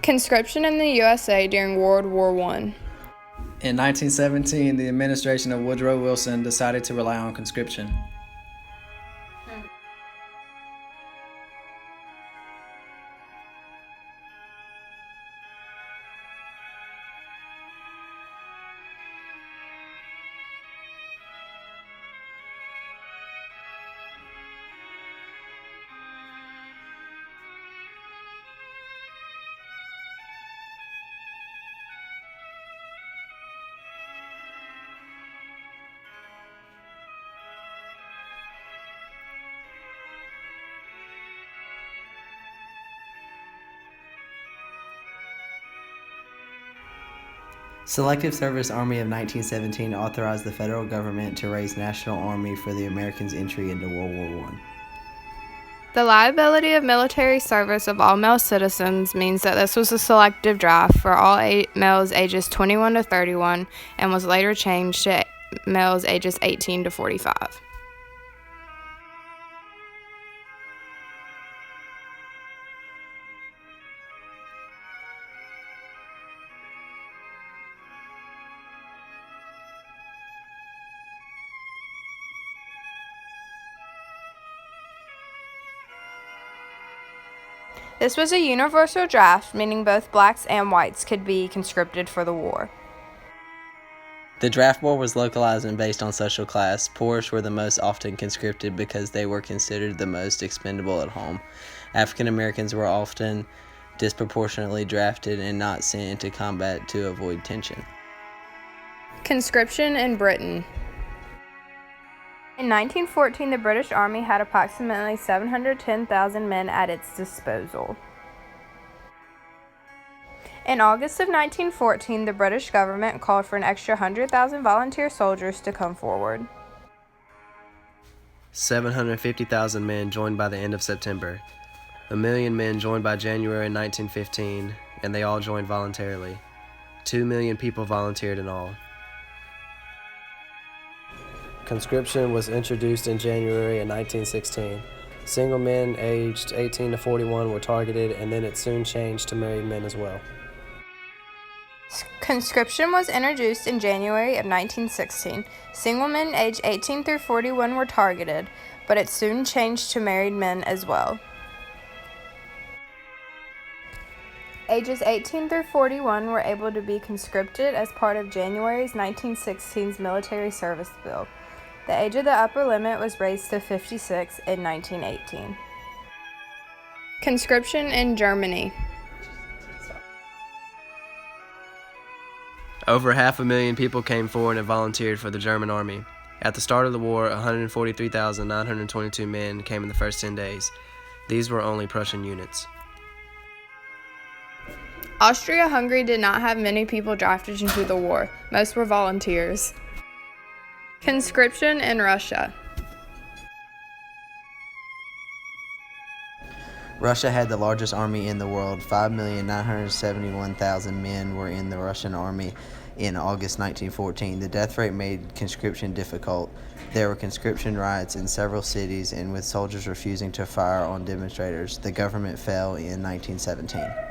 Conscription in the USA during World War I. In 1917, the administration of Woodrow Wilson decided to rely on conscription. Selective Service Army of 1917 authorized the federal government to raise National Army for the Americans' entry into World War I. The liability of military service of all male citizens means that this was a selective draft for all males ages 21 to 31 and was later changed to males ages 18 to 45. This was a universal draft, meaning both blacks and whites could be conscripted for the war. The draft war was localized and based on social class. Poorish were the most often conscripted because they were considered the most expendable at home. African Americans were often disproportionately drafted and not sent into combat to avoid tension. Conscription in Britain. In 1914, the British Army had approximately 710,000 men at its disposal. In August of 1914, the British government called for an extra 100,000 volunteer soldiers to come forward. 750,000 men joined by the end of September. 1 million men joined by January 1915, and they all joined voluntarily. 2 million people volunteered in all. Conscription was introduced in January of 1916. Single men aged 18 to 41 were targeted, and then it soon changed to married men as well. Conscription was introduced in January of 1916. Single men aged 18 through 41 were targeted, but it soon changed to married men as well. Ages 18 through 41 were able to be conscripted as part of January's 1916's military service bill. The age of the upper limit was raised to 56 in 1918. Conscription in Germany. Over 500,000 people came forward and volunteered for the German army. At the start of the war, 143,922 men came in the first 10 days. These were only Prussian units. Austria-Hungary did not have many people drafted into the war. Most were volunteers. Conscription in Russia. Russia had the largest army in the world. 5,971,000 men were in the Russian army in August 1914. The death rate made conscription difficult. There were conscription riots in several cities, and with soldiers refusing to fire on demonstrators, the government fell in 1917.